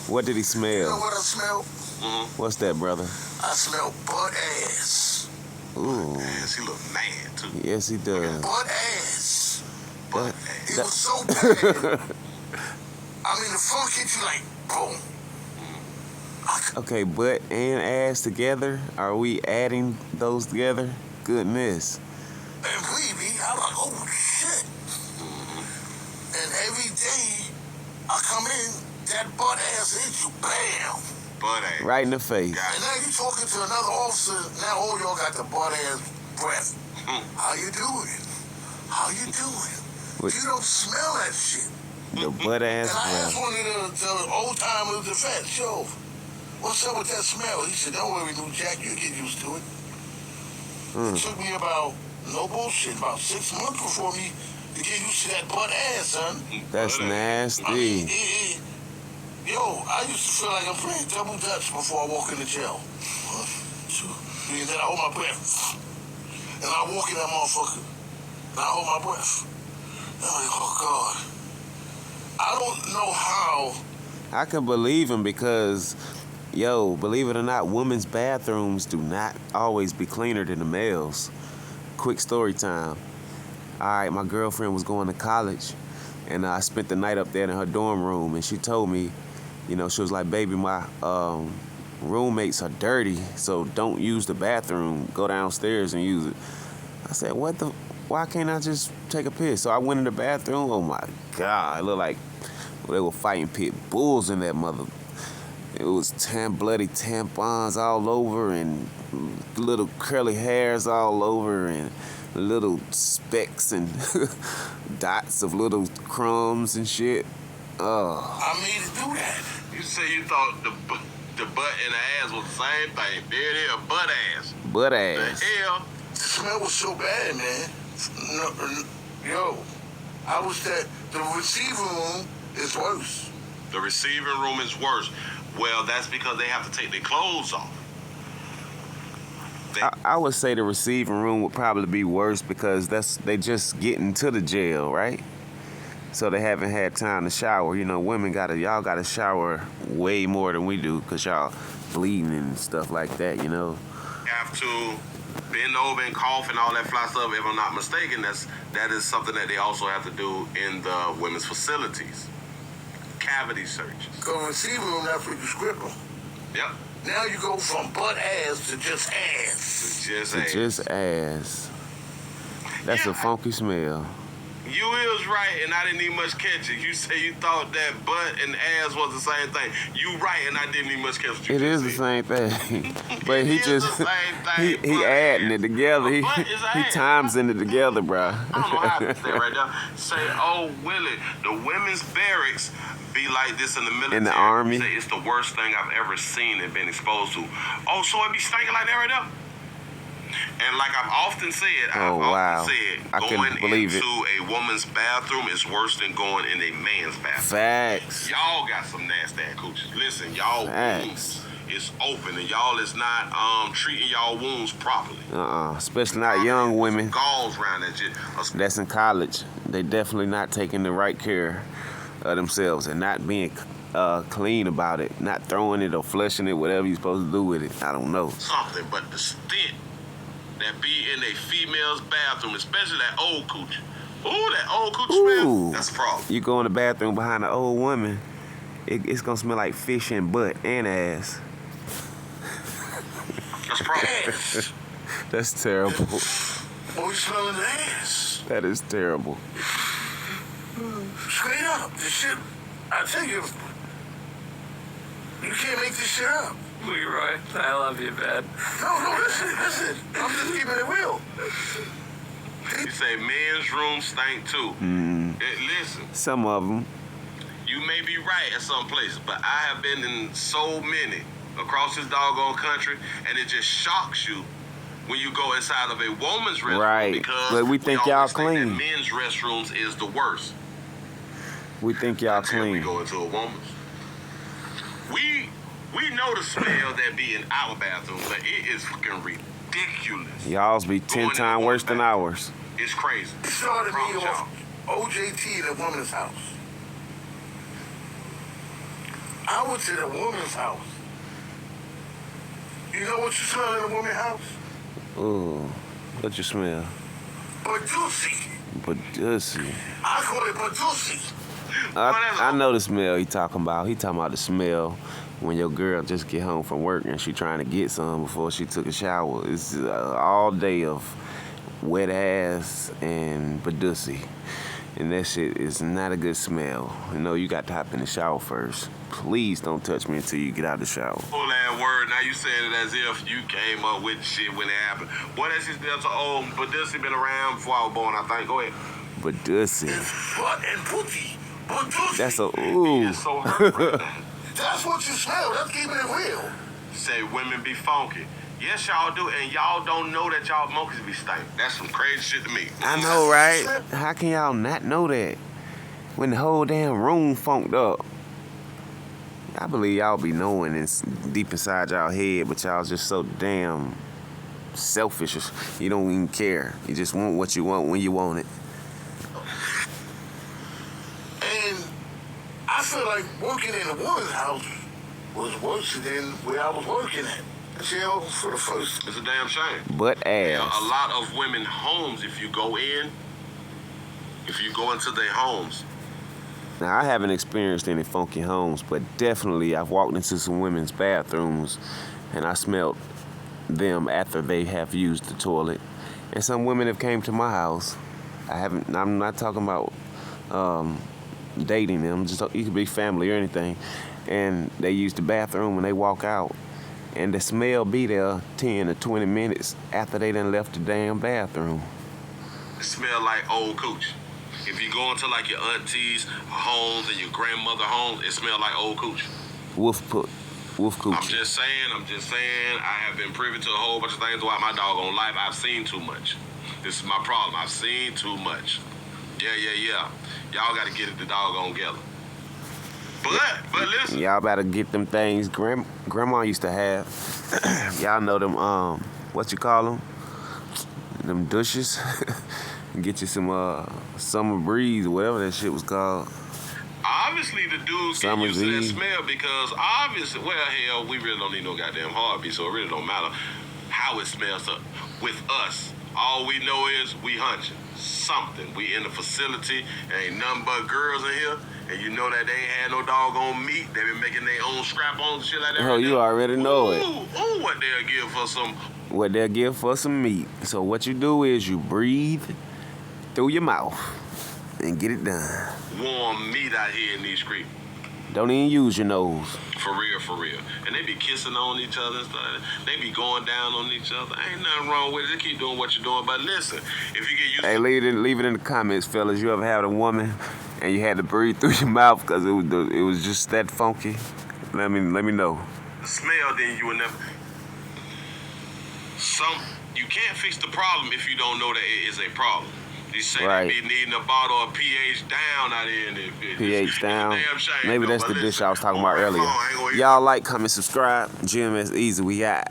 What did he smell? You know what I smell? What's that, brother? I smell butt ass. Ooh. Ass, he look mad too. Yes, he does. Butt ass. Butt It ass. was so bad. I mean, the funk hit you like, boom. Okay, butt and ass together? Are we adding those together? Goodness. And believe me, I'm like, oh shit. And every day I come in, that butt ass hits you, bam. Butt ass. Right in the face. And now you talking to another officer, now all y'all got the butt ass breath. How you doing? How you doing? What? You don't smell that shit. The butt ass And I asked breath. one of the old timers the fat show, what's up with that smell? He said, don't worry, new Jack, you get used to it. It took me about, no bullshit, about 6 months before me to get used to that butt ass, son. That's I mean, nasty. yo, I used to feel like I'm playing double dutch before I walk in the jail. 1, 2, 3, and then I hold my breath. And I walk in that motherfucker. And I hold my breath. And I'm like, oh God. I don't know how. I can believe him because, yo, believe it or not, women's bathrooms do not always be cleaner than the males. Quick story time. All right, my girlfriend was going to college, and I spent the night up there in her dorm room, and she told me, you know, she was like, baby, my roommates are dirty, so don't use the bathroom. Go downstairs and use it. I said, why can't I just take a piss? So I went in the bathroom. Oh, my God. It looked like they were fighting pit bulls in that mother. It was bloody tampons all over and little curly hairs all over and little specks and dots of little crumbs and shit. I made it do that. You say you thought the butt and the ass was the same thing. There it is, butt ass. Butt ass. The hell? The smell was so bad, man. Yo, I was that. The receiving room is worse. The receiving room is worse. Well, that's because they have to take their clothes off. I would say the receiving room would probably be worse because they just getting to the jail, right? So they haven't had time to shower. You know, y'all gotta shower way more than we do because y'all bleeding and stuff like that, you know. Have to bend over and cough and all that fly stuff. If I'm not mistaken, that is something that they also have to do in the women's facilities. Cavity searches. Go in the receiving room, that's where you script them. Yep. Now you go from butt ass to just ass. Just ass. That's a funky smell. You is right, and I didn't even much catch it. You say you thought that butt and ass was the same thing. You right, and I didn't even much catch what you It is the said. same thing, but he It is just the same thing, he butt adding ass. it together. A He butt is a ass. times it together, bro. I don't know how to say it right now. Say, oh, Willie, the women's barracks be like this in the military. In the army. Say it's the worst thing I've ever seen and been exposed to. Oh, so it be stinking like that right there? And like I've often said, I couldn't going believe into it. a woman's bathroom is worse than going in a man's bathroom. Facts. Y'all got some nasty ass coochies. Listen, y'all Facts. wounds is open and y'all is not treating y'all wounds properly. Especially not young women Galls around that shit. that's in college. They definitely not taking the right care of themselves and not being clean about it, not throwing it or flushing it, whatever you're supposed to do with it. I don't know. Something, but the stint that be in a female's bathroom, especially that old coochie. Ooh, that old coochie smell, that's a problem. You go in the bathroom behind an old woman, it's gonna smell like fish and butt and ass. That's a problem. That's terrible. Oh, you smelling the ass. That is terrible. Straight up. This shit, I tell you, you can't make this shit up. Leroy, I love you, man. No, listen. I'm just keeping it real. You say men's rooms stink too. Listen, Some of them. you may be right at some places, but I have been in so many across this doggone country, and it just shocks you when you go inside of a woman's restroom. Right. Because But we think y'all always think clean. that men's restrooms is the worst. We think y'all Until we clean. go into a woman's. We know the smell that be in our bathroom, but it is fucking ridiculous. Y'all's be Going 10 in the times worse than bathroom. ours. It's crazy. It started me Promise off OJT in a woman's house. I went to the woman's house. You know what you smell in a woman's house? Ooh, what you smell? Badusi. Badusi. I call it Badusi. I know the smell he talking about. He talking about the smell when your girl just get home from work and she trying to get some before she took a shower. It's all day of wet ass and Badusi. And that shit is not a good smell. You know, you got to hop in the shower first. Please don't touch me until you get out of the shower. Full that word. Now you saying it as if you came up with the shit when it happened. Boy, that shit's been so old. But this has been around before I was born, I think. Go ahead. Badusi. It's butt and booty. Badusi. That's a ooh. It's so hurt right now. That's what you smell. That's keeping it real. Say women be funky. Yes, y'all do, and y'all don't know that y'all monkeys be stank. That's some crazy shit to me. I know, right? How can y'all not know that? When the whole damn room funked up. I believe y'all be knowing it's deep inside y'all head, but y'all just so damn selfish. You don't even care. You just want what you want when you want it. And I feel like working in a woman's house was worse than where I was working at. Jail for the first. It's a damn shame. But A ass. lot of women homes, if you go into their homes, Now, I haven't experienced any funky homes, but definitely I've walked into some women's bathrooms and I smelled them after they have used the toilet. And some women have came to my house. I'm not talking about dating them. Just you could be family or anything. And they use the bathroom when they walk out. And the smell be there 10 to 20 minutes after they done left the damn bathroom. it smell like old cooch. If you go into like your auntie's homes and your grandmother homes, it smell like old cooch. Wolf coochie. I'm just saying, I have been privy to a whole bunch of things throughout my doggone life. I've seen too much. This is my problem. I've seen too much. Yeah. Y'all got to get it the doggone together. But listen. Y'all better get them things grandma used to have. Y'all know them, what you call them? Them douches. Get you some summer breeze or whatever that shit was called. Obviously, the dudes get Summer's used to that Eve. smell because obviously, well, hell, we really don't need no goddamn heartbeat, so it really don't matter how it smells up. With us, all we know is we hunching something. We in the facility, ain't nothing but girls in here, and you know that they ain't had no doggone meat. They been making their own strap-ons and shit like that. Oh, you already know it. Ooh, what they'll give for some What they'll give for some meat. So what you do is you breathe through your mouth and get it done. warm meat out here in these streets. Don't even use your nose. For real. And they be kissing on each other and stuff. They be going down on each other. Ain't nothing wrong with it. Just keep doing what you're doing. But listen, if you get used Hey, to leave it in the comments, fellas. You ever had a woman and you had to breathe through your mouth because it was just that funky? Let me know. the smell, then you will never. You can't fix the problem if you don't know that it is a problem. They say Right. they be needing a bottle of pH down out here in the pH down. Damn shame, Maybe though, that's but the dish listen, I was talking about hold earlier. on, I ain't gonna- Y'all like, comment, subscribe. GMS Easy, we got.